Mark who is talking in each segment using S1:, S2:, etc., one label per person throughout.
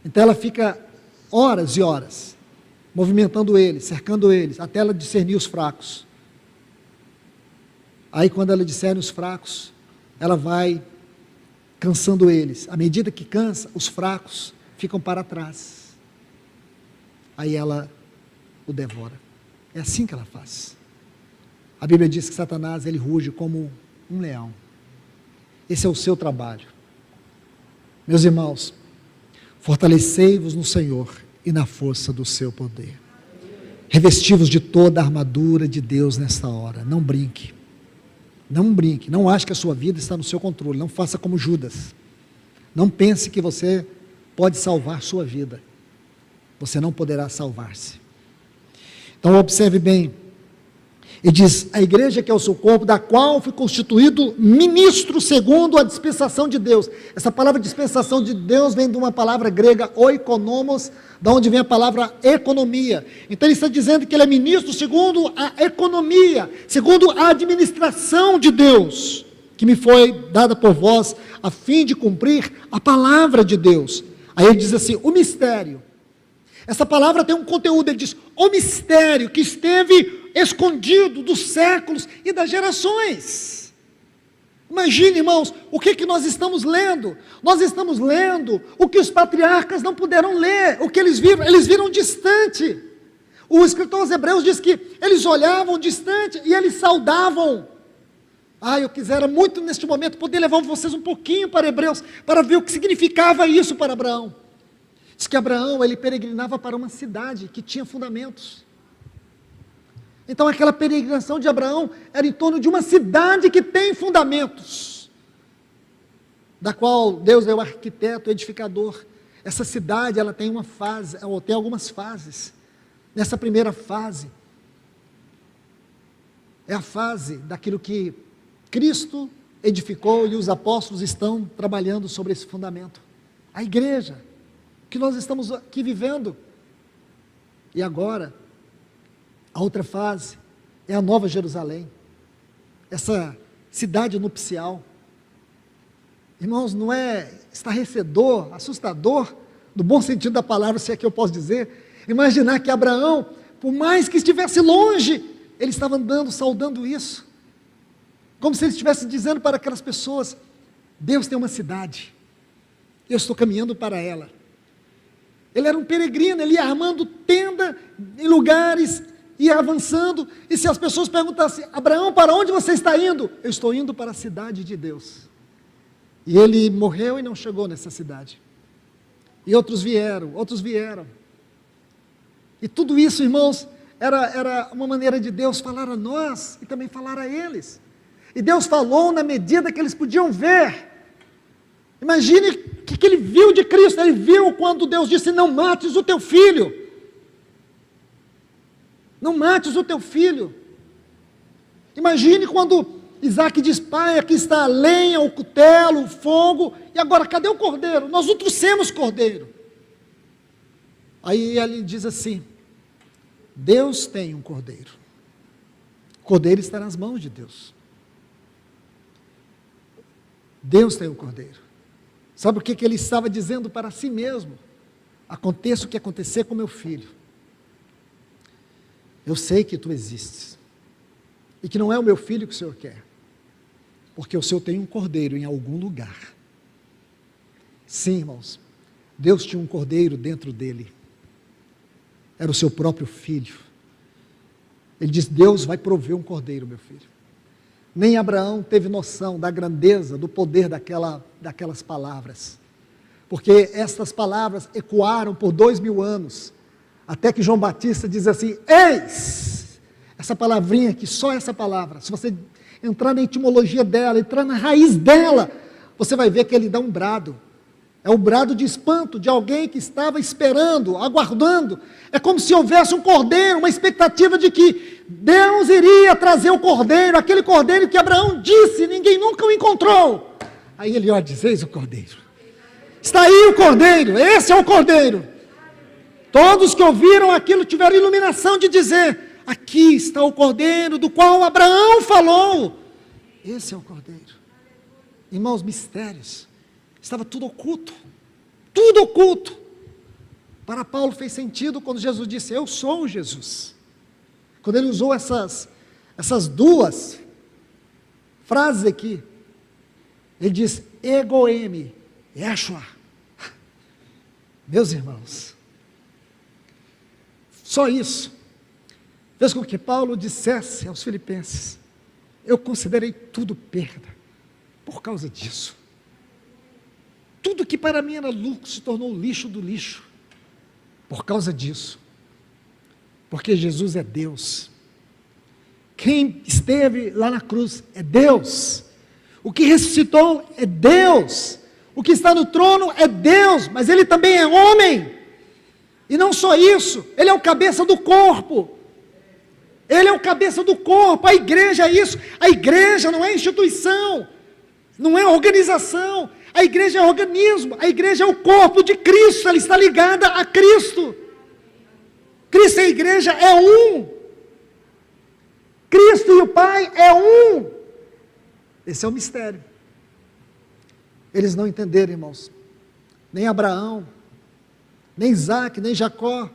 S1: Então ela fica horas e horas, movimentando eles, cercando eles, até ela discernir os fracos. Aí quando ela discerne os fracos, ela vai cansando eles. À medida que cansa, os fracos ficam para trás. Aí ela o devora. É assim que ela faz. A Bíblia diz que Satanás, ele ruge como um leão. Esse é o seu trabalho. Meus irmãos, fortalecei-vos no Senhor e na força do seu poder. Revesti-vos de toda a armadura de Deus nesta hora. Não brinque. Não brinque. Não ache que a sua vida está no seu controle. Não faça como Judas. Não pense que você pode salvar sua vida. Você não poderá salvar-se. Então observe bem. Ele diz, a igreja que é o seu corpo, da qual foi constituído ministro segundo a dispensação de Deus. Essa palavra dispensação de Deus vem de uma palavra grega, oikonomos, da onde vem a palavra economia. Então ele está dizendo que ele é ministro segundo a economia, segundo a administração de Deus, que me foi dada por vós, a fim de cumprir a palavra de Deus. Aí ele diz assim, o mistério. Essa palavra tem um conteúdo, ele diz, o mistério que esteve escondido dos séculos e das gerações. Imagine, irmãos, o que nós estamos lendo? Nós estamos lendo o que os patriarcas não puderam ler, o que eles viram distante. O escritor aos Hebreus diz que eles olhavam distante e eles saudavam. Eu quisera muito neste momento poder levar vocês um pouquinho para Hebreus, para ver o que significava isso para Abraão. Diz que Abraão, ele peregrinava para uma cidade que tinha fundamentos. Então aquela peregrinação de Abraão era em torno de uma cidade que tem fundamentos, da qual Deus é o arquiteto, o edificador. Essa cidade, ela tem uma fase, ou tem algumas fases. Nessa primeira fase, é a fase daquilo que Cristo edificou e os apóstolos estão trabalhando sobre esse fundamento. A igreja, que nós estamos aqui vivendo. E agora, a outra fase é a Nova Jerusalém, essa cidade nupcial. Irmãos, não é estarrecedor, assustador, no bom sentido da palavra, se é que eu posso dizer, imaginar que Abraão, por mais que estivesse longe, ele estava andando, saudando isso, como se ele estivesse dizendo para aquelas pessoas, Deus tem uma cidade, eu estou caminhando para ela. Ele era um peregrino, ele ia armando tenda em lugares, ia avançando, e se as pessoas perguntassem, Abraão, para onde você está indo? Eu estou indo para a cidade de Deus. E ele morreu e não chegou nessa cidade. E outros vieram. E tudo isso, irmãos, era uma maneira de Deus falar a nós, e também falar a eles. E Deus falou na medida que eles podiam ver. Imagine o que ele viu de Cristo. Ele viu quando Deus disse, não mates o teu filho. Não mates o teu filho. Imagine quando Isaac diz, pai, aqui está a lenha, o cutelo, o fogo, e agora cadê o cordeiro? Nós não trouxemos cordeiro. Aí ele diz assim, Deus tem um cordeiro. O cordeiro está nas mãos de Deus. Deus tem um cordeiro. Sabe o que ele estava dizendo para si mesmo? Aconteça o que acontecer com meu filho. Eu sei que tu existes. E que não é o meu filho que o Senhor quer. Porque o Senhor tem um cordeiro em algum lugar. Sim, irmãos. Deus tinha um cordeiro dentro dele. Era o seu próprio filho. Ele disse, Deus vai prover um cordeiro, meu filho. Nem Abraão teve noção da grandeza, do poder daquelas palavras. Porque estas palavras ecoaram por 2000 anos. Até que João Batista diz assim, eis! Essa palavrinha aqui, só essa palavra. Se você entrar na etimologia dela, entrar na raiz dela, você vai ver que ele dá um brado. É um brado de espanto de alguém que estava esperando, aguardando. É como se houvesse um cordeiro, uma expectativa de que Deus iria trazer o cordeiro, aquele cordeiro que Abraão disse, ninguém nunca o encontrou. Aí ele diz, eis o cordeiro. Está aí o cordeiro, esse é o cordeiro. Todos que ouviram aquilo tiveram iluminação de dizer, aqui está o cordeiro do qual Abraão falou. Esse é o cordeiro. Irmãos, mistérios. Estava tudo oculto. Tudo oculto. Para Paulo fez sentido quando Jesus disse, eu sou o Jesus. Quando ele usou essas duas frases aqui, ele diz, ego eimi, Yeshua. Meus irmãos, só isso fez com que Paulo dissesse aos filipenses, eu considerei tudo perda, por causa disso. Tudo que para mim era lucro se tornou lixo do lixo, por causa disso. Porque Jesus é Deus. Quem esteve lá na cruz é Deus. O que ressuscitou é Deus. O que está no trono é Deus, mas Ele também é homem. E não só isso, Ele é o cabeça do corpo. Ele é o cabeça do corpo, a igreja é isso. A igreja não é instituição, não é organização. A igreja é organismo, a igreja é o corpo de Cristo, ela está ligada a Cristo. Cristo e a igreja é um. Cristo e o Pai é um. Esse é o mistério. Eles não entenderam, irmãos. Nem Abraão, nem Isaac, nem Jacó,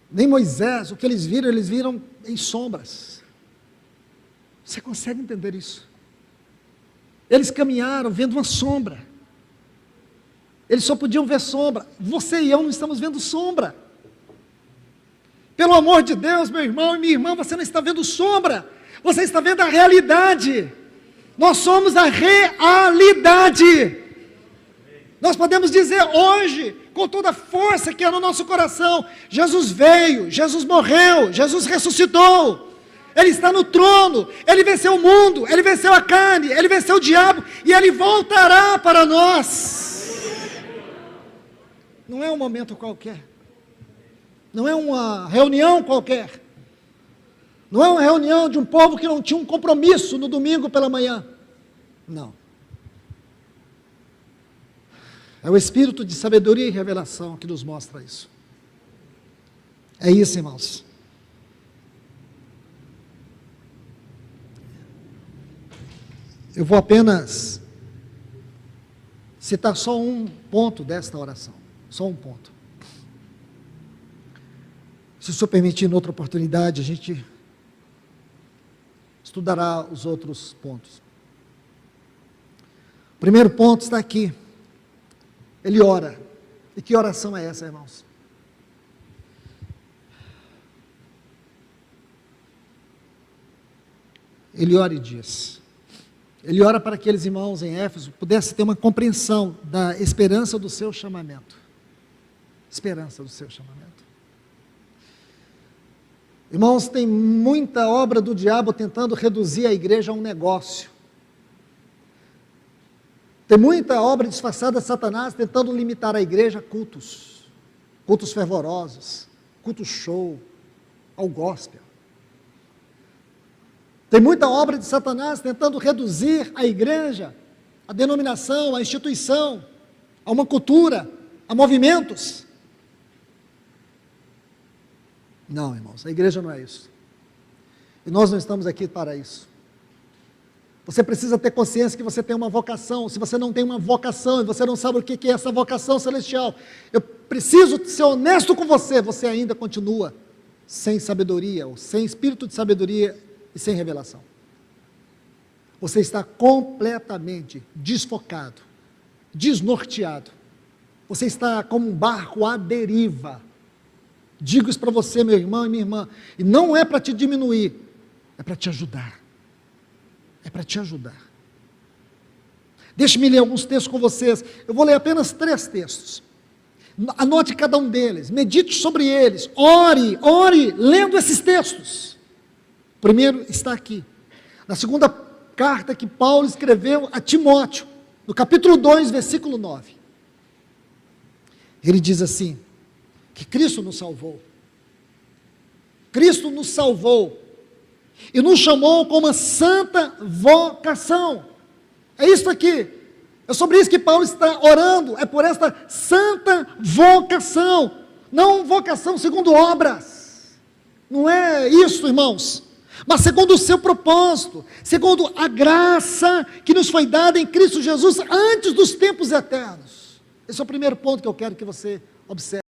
S1: nem Moisés. O que eles viram em sombras. Você consegue entender isso? Eles caminharam vendo uma sombra. Eles só podiam ver sombra. Você e eu não estamos vendo sombra. Pelo amor de Deus, meu irmão e minha irmã, você não está vendo sombra. Você está vendo a realidade. Nós somos a realidade. Nós podemos dizer hoje, com toda a força que é no nosso coração, Jesus veio, Jesus morreu, Jesus ressuscitou. Ele está no trono, Ele venceu o mundo, Ele venceu a carne, Ele venceu o diabo, e Ele voltará para nós. Não é um momento qualquer, não é uma reunião qualquer, não é uma reunião de um povo que não tinha um compromisso no domingo pela manhã, não. É o Espírito de sabedoria e revelação que nos mostra isso. É isso, irmãos. Eu vou apenas citar só um ponto desta oração. Só um ponto. Se o Senhor permitir, em outra oportunidade, a gente estudará os outros pontos. O primeiro ponto está aqui. Ele ora. E que oração é essa, irmãos? Ele ora e diz. Ele ora para que aqueles irmãos em Éfeso pudessem ter uma compreensão da esperança do seu chamamento. Esperança do seu chamamento. Irmãos, tem muita obra do diabo tentando reduzir a igreja a um negócio. Tem muita obra disfarçada de Satanás tentando limitar a igreja a cultos. Cultos fervorosos, cultos show, ao gospel. Tem muita obra de Satanás tentando reduzir a igreja, a denominação, a instituição, a uma cultura, a movimentos. Não, irmãos, a igreja não é isso. E nós não estamos aqui para isso. Você precisa ter consciência que você tem uma vocação. Se você não tem uma vocação e você não sabe o que é essa vocação celestial, eu preciso ser honesto com você, você ainda continua sem sabedoria, ou sem espírito de sabedoria e sem revelação. Você está completamente desfocado, desnorteado. Você está como um barco à deriva. Digo isso para você, meu irmão e minha irmã, e não é para te diminuir, é para te ajudar. É para te ajudar. Deixe-me ler alguns textos com vocês. Eu vou ler apenas 3 textos. Anote cada um deles, medite sobre eles, ore, lendo esses textos. O primeiro está aqui, na segunda carta que Paulo escreveu a Timóteo, no capítulo 2, versículo 9. Ele diz assim, que Cristo nos salvou. Cristo nos salvou e nos chamou com uma santa vocação. É isso aqui. É sobre isso que Paulo está orando. É por esta santa vocação. Não vocação segundo obras. Não é isso, irmãos. Mas segundo o seu propósito. Segundo a graça que nos foi dada em Cristo Jesus antes dos tempos eternos. Esse é o primeiro ponto que eu quero que você observe.